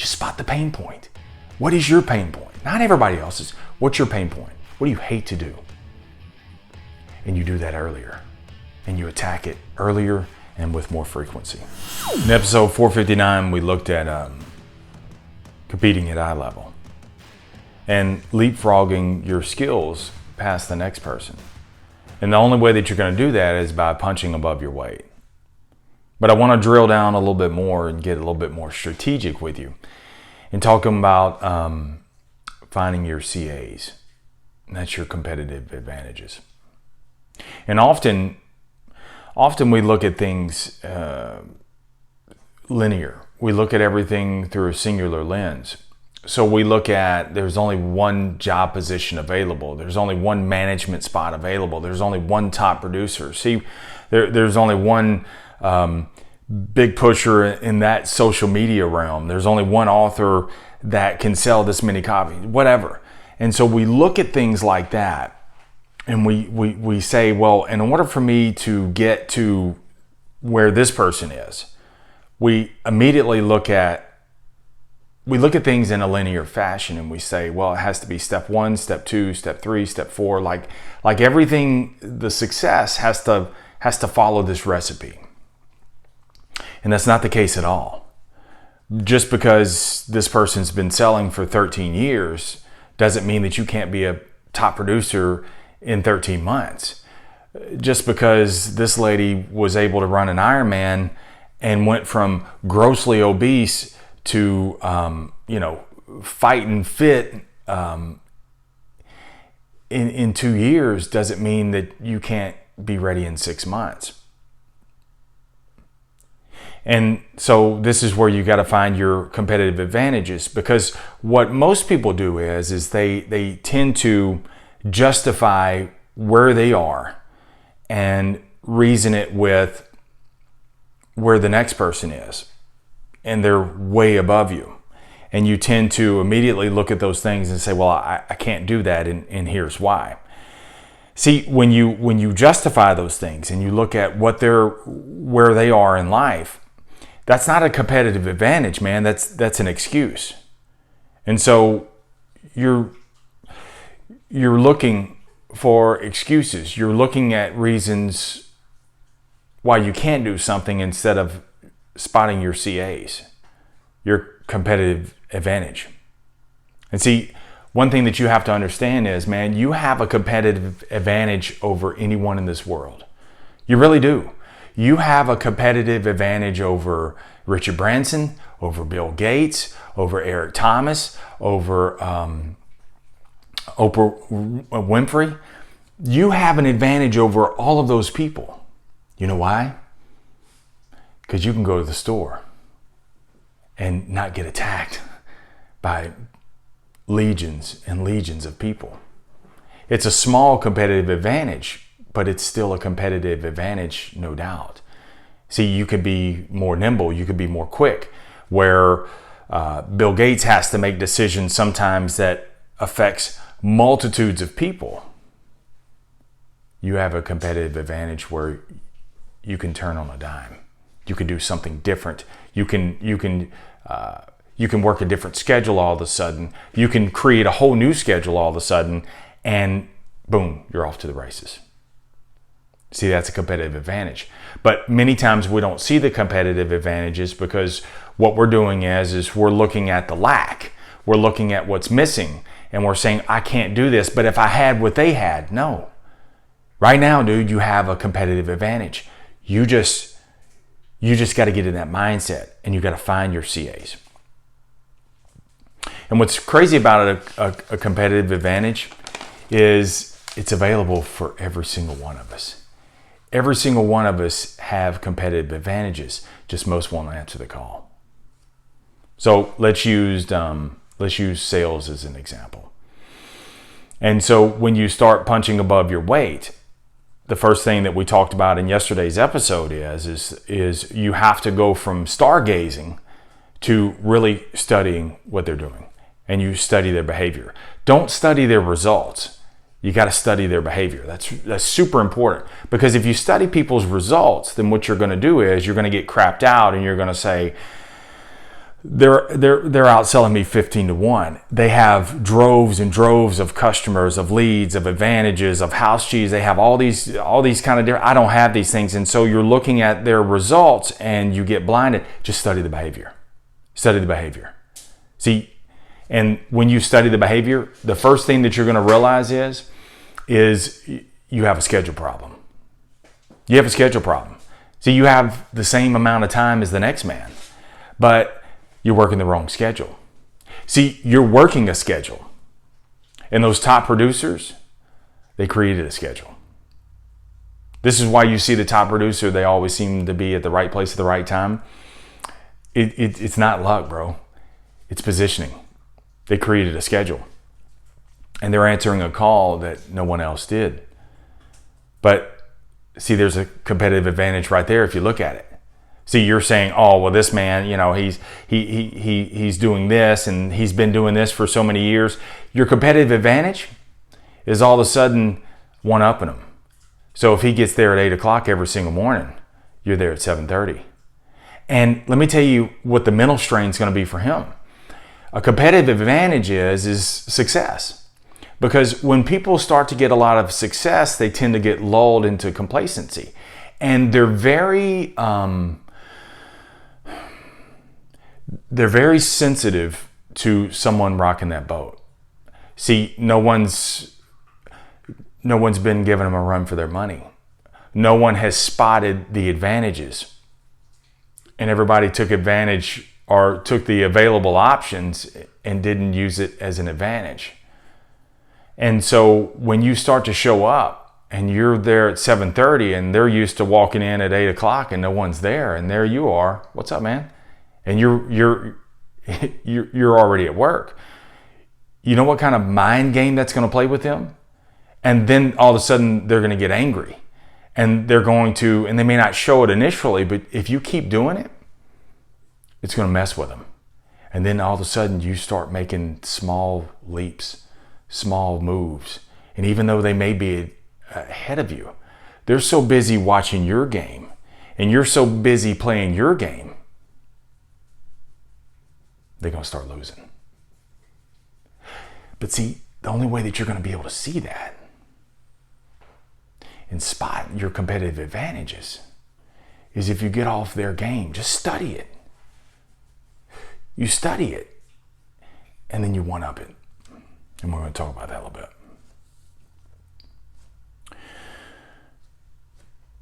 Just spot the pain point. What is your pain point? Not everybody else's. What's your pain point? What do you hate to do? And you do that earlier. And you attack it earlier and with more frequency. In episode 459, we looked at competing at eye level and leapfrogging your skills past the next person. And the only way that you're going to do that is by punching above your weight. But I want to drill down a little bit more and get a little bit more strategic with you and talking about finding your CAs. And that's your competitive advantages. And often we look at things linear. We look at everything through a singular lens. So we look at there's only one job position available. There's only one management spot available. There's only one top producer. See, there's only one big pusher in that social media realm. There's only one author that can sell this many copies, whatever. And so we look at things like that and we say, well, in order for me to get to where this person is, we immediately look at things in a linear fashion and we say, well, it has to be step 1, step 2, step 3, step 4, like everything, the success has to follow this recipe. And that's not the case at all. Just because this person's been selling for 13 years doesn't mean that you can't be a top producer in 13 months. Just because this lady was able to run an Ironman and went from grossly obese to, fighting fit in 2 years doesn't mean that you can't be ready in 6 months. And so this is where you got to find your competitive advantages, because what most people do is they tend to justify where they are and reason it with where the next person is, and they're way above you. And you tend to immediately look at those things and say, well, I can't do that, and here's why. See, when you justify those things and you look at where they are in life, that's not a competitive advantage, man. That's an excuse. And so you're looking for excuses. You're looking at reasons why you can't do something instead of spotting your CAs, your competitive advantage. And see, one thing that you have to understand is, man, you have a competitive advantage over anyone in this world. You really do. You have a competitive advantage over Richard Branson, over Bill Gates, over Eric Thomas, over Oprah Winfrey. You have an advantage over all of those people. You know why? Because you can go to the store and not get attacked by legions and legions of people. It's a small competitive advantage, but it's still a competitive advantage, no doubt. See, you could be more nimble, you could be more quick, where Bill Gates has to make decisions sometimes that affects multitudes of people. You have a competitive advantage where you can turn on a dime. You can do something different. You can work a different schedule all of a sudden. You can create a whole new schedule all of a sudden, and boom, you're off to the races. See, that's a competitive advantage. But many times we don't see the competitive advantages because what we're doing is we're looking at the lack. We're looking at what's missing, and we're saying, I can't do this, but if I had what they had, no. Right now, dude, you have a competitive advantage. You just got to get in that mindset, and you got to find your CAs. And what's crazy about a competitive advantage is it's available for every single one of us. Every single one of us have competitive advantages, just most won't answer the call. So let's use sales as an example. And so when you start punching above your weight, the first thing that we talked about in yesterday's episode is you have to go from stargazing to really studying what they're doing, and you study their behavior. Don't study their results. You got to study their behavior. That's super important, because if you study people's results, then what you're going to do is you're going to get crapped out, and you're going to say, they're outselling me 15-1. They have droves and droves of customers, of leads, of advantages, of house keys. They have all these kind of different. I don't have these things, and so you're looking at their results and you get blinded. Just study the behavior. Study the behavior. See, and when you study the behavior, the first thing that you're going to realize is you have a schedule problem. You have a schedule problem. See, you have the same amount of time as the next man, but you're working the wrong schedule. See, you're working a schedule. And those top producers, they created a schedule. This is why you see the top producer, they always seem to be at the right place at the right time. It's not luck, bro. It's positioning. They created a schedule. And they're answering a call that no one else did. But see, there's a competitive advantage right there if you look at it. See, you're saying, oh, well, this man, he's doing this and he's been doing this for so many years. Your competitive advantage is all of a sudden one-upping him. So if he gets there at 8 o'clock every single morning, you're there at 7:30. And let me tell you what the mental strain is going to be for him. A competitive advantage is success. Because when people start to get a lot of success, they tend to get lulled into complacency. And they're very sensitive to someone rocking that boat. See, no one's been giving them a run for their money. No one has spotted the advantages. And everybody took advantage or took the available options and didn't use it as an advantage. And so when you start to show up and you're there at 7:30 and they're used to walking in at 8 o'clock and no one's there, and there you are, what's up, man? And you're already at work. You know what kind of mind game that's going to play with them? And then all of a sudden they're going to get angry, and and they may not show it initially, but if you keep doing it, it's going to mess with them. And then all of a sudden you start making small leaps, small moves. And even though they may be ahead of you, they're so busy watching your game and you're so busy playing your game, they're going to start losing. But see, the only way that you're going to be able to see that and spot your competitive advantages is if you get off their game. Just study it. You study it, and then you one-up it. And we're going to talk about that a little bit.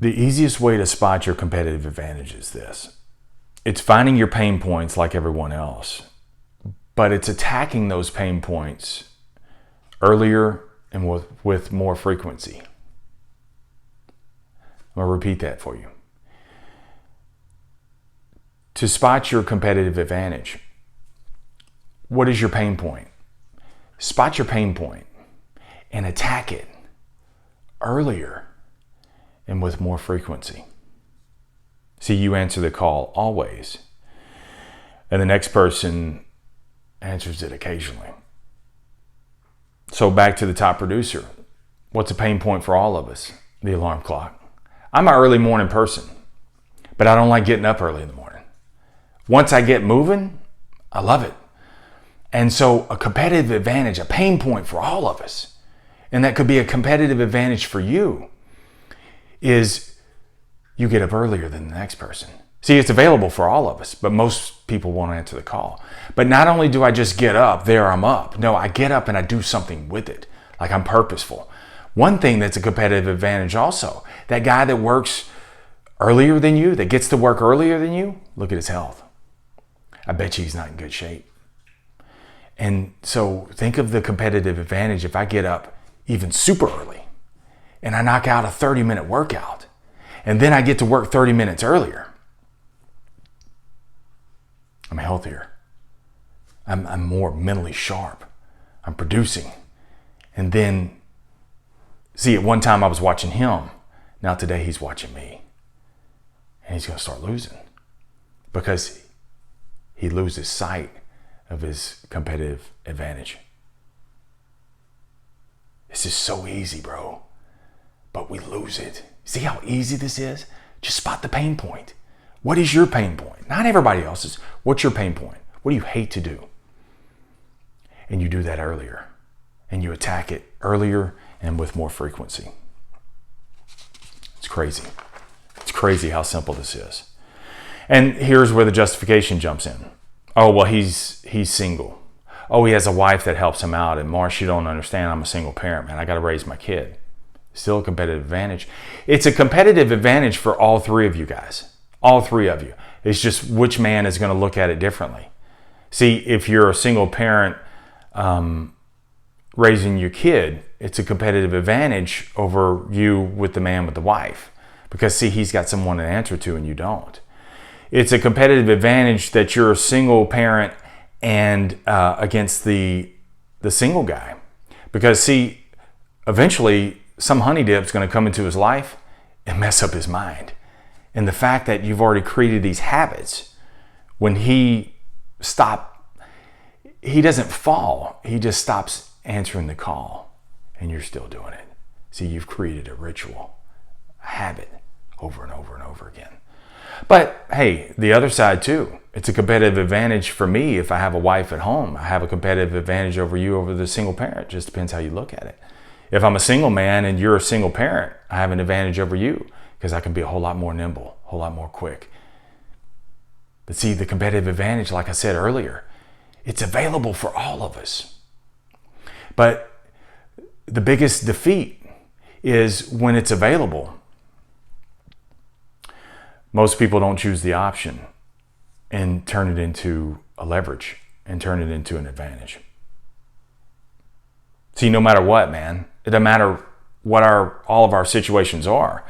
The easiest way to spot your competitive advantage is this. It's finding your pain points like everyone else, but it's attacking those pain points earlier and with more frequency. I'm going to repeat that for you. To spot your competitive advantage, what is your pain point? Spot your pain point and attack it earlier and with more frequency. See, you answer the call always, and the next person answers it occasionally. So back to the top producer. What's a pain point for all of us? The alarm clock. I'm an early morning person, but I don't like getting up early in the morning. Once I get moving, I love it. And so a competitive advantage, a pain point for all of us, and that could be a competitive advantage for you, is you get up earlier than the next person. See, it's available for all of us, but most people won't answer the call. But not only do I just get up, I'm up. No, I get up and I do something with it. Like I'm purposeful. One thing that's a competitive advantage also, that guy that works earlier than you, that gets to work earlier than you, look at his health. I bet you he's not in good shape. And so think of the competitive advantage if I get up even super early and I knock out a 30-minute workout and then I get to work 30 minutes earlier. I'm healthier. I'm more mentally sharp. I'm producing. And then, see, at one time I was watching him. Now today he's watching me. And he's going to start losing because he loses sight of his competitive advantage. This is so easy, bro, but we lose it. See how easy this is? Just spot the pain point. What is your pain point? Not everybody else's. What's your pain point? What do you hate to do? And you do that earlier. And you attack it earlier and with more frequency. It's crazy. It's crazy how simple this is. And here's where the justification jumps in. Oh, well, he's single. Oh, he has a wife that helps him out. And Marsh, you don't understand. I'm a single parent, man. I got to raise my kid. Still a competitive advantage. It's a competitive advantage for all three of you guys. All three of you. It's just which man is going to look at it differently. See, if you're a single parent raising your kid, it's a competitive advantage over you with the man with the wife. Because, see, he's got someone to answer to and you don't. It's a competitive advantage that you're a single parent and against the single guy. Because, see, eventually some honey dip's going to come into his life and mess up his mind. And the fact that you've already created these habits, when he doesn't fall. He just stops answering the call and you're still doing it. See, you've created a ritual, a habit over and over and over again. But hey, the other side too, it's a competitive advantage for me if I have a wife at home. I have a competitive advantage over you over the single parent. Just depends how you look at it. If I'm a single man and you're a single parent, I have an advantage over you because I can be a whole lot more nimble, a whole lot more quick. But see, the competitive advantage, like I said earlier, it's available for all of us. But the biggest defeat is when it's available. Most people don't choose the option and turn it into a leverage and turn it into an advantage. See, no matter what, man, it doesn't matter what all of our situations are.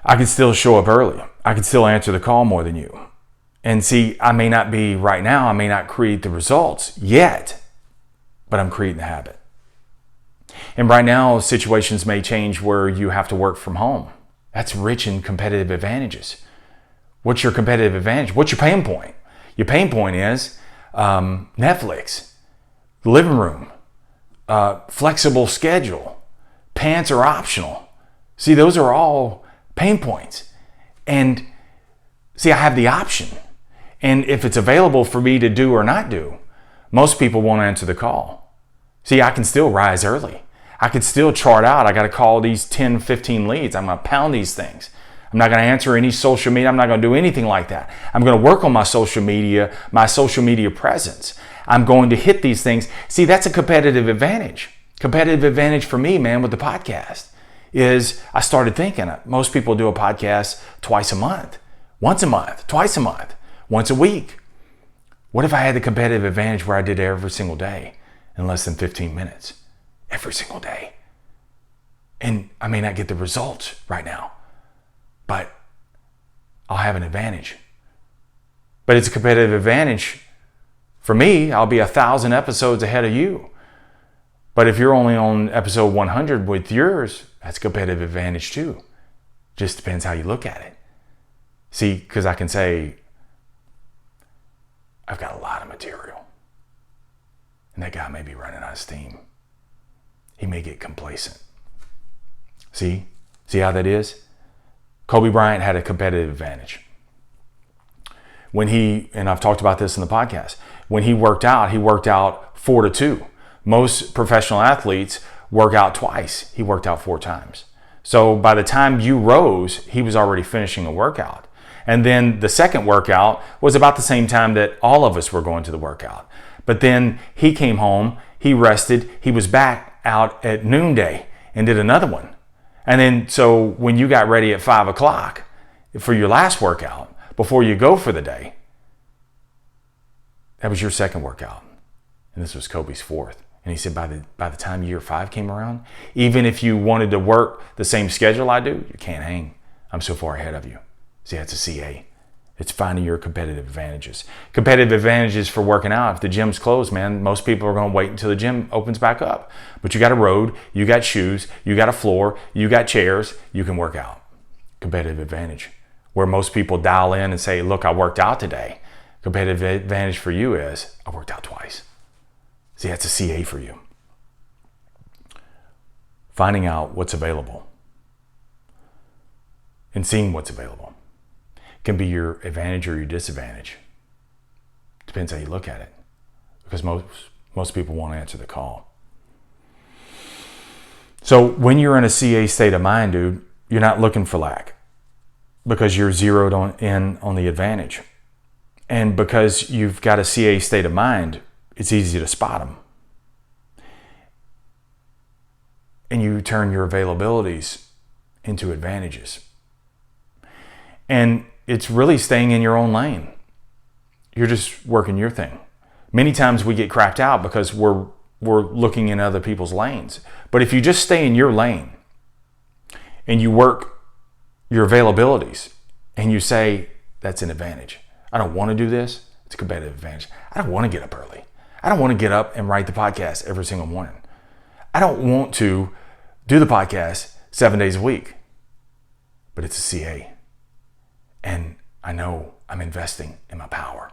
I can still show up early. I can still answer the call more than you. And see, I may not be right now, I may not create the results yet, but I'm creating the habit. And right now, situations may change where you have to work from home. That's rich in competitive advantages. What's your competitive advantage? What's your pain point? Your pain point is Netflix, living room, flexible schedule, pants are optional. See, those are all pain points. And see, I have the option. And if it's available for me to do or not do, most people won't answer the call. See, I can still rise early. I could still chart out. I got to call these 10, 15 leads. I'm going to pound these things. I'm not going to answer any social media. I'm not going to do anything like that. I'm going to work on my social media presence. I'm going to hit these things. See, that's a competitive advantage. Competitive advantage for me, man, with the podcast is I started thinking most people do a podcast twice a month, once a month, twice a month, once a week. What if I had the competitive advantage where I did it every single day in less than 15 minutes? Every single day. And I may not get the results right now, but I'll have an advantage. But it's a competitive advantage. For me, I'll be 1,000 episodes ahead of you. But if you're only on episode 100 with yours, that's a competitive advantage too. Just depends how you look at it. See, because I can say, I've got a lot of material. And that guy may be running out of steam. He may get complacent. See how that is? Kobe Bryant had a competitive advantage. And I've talked about this in the podcast, when he worked out 4 to 2. Most professional athletes work out twice. He worked out 4 times. So by the time you rose, he was already finishing a workout. And then the second workout was about the same time that all of us were going to the workout. But then he came home, he rested, he was back out at noonday and did another one. And then so when you got ready at 5 o'clock for your last workout, before you go for the day, that was your second workout. And this was Kobe's 4th. And he said by the time year 5 came around, even if you wanted to work the same schedule I do, you can't hang. I'm so far ahead of you. See, that's a CA. It's finding your competitive advantages. Competitive advantages for working out. If the gym's closed, man, most people are going to wait until the gym opens back up. But you got a road, you got shoes, you got a floor, you got chairs, you can work out. Competitive advantage. Where most people dial in and say, look, I worked out today. Competitive advantage for you is, I worked out twice. See, that's a CA for you. Finding out what's available and seeing what's available can be your advantage or your disadvantage. Depends how you look at it. Because most people won't answer the call. So when you're in a CA state of mind, dude, you're not looking for lack because you're zeroed in on the advantage. And because you've got a CA state of mind, it's easy to spot them. And you turn your availabilities into advantages. And it's really staying in your own lane. You're just working your thing. Many times we get crapped out because we're looking in other people's lanes. But if you just stay in your lane and you work your availabilities and you say, that's an advantage. I don't want to do this. It's a competitive advantage. I don't want to get up early. I don't want to get up and write the podcast every single morning. I don't want to do the podcast 7 days a week. But it's a CA. And I know I'm investing in my power.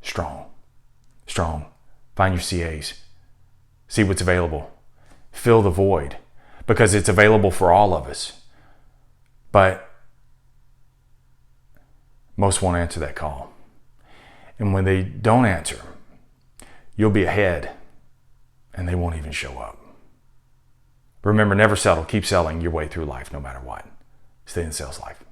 Strong. Find your CAs. See what's available. Fill the void because it's available for all of us. But most won't answer that call. And when they don't answer, you'll be ahead and they won't even show up. Remember, never settle. Keep selling your way through life no matter what. Stay in sales life.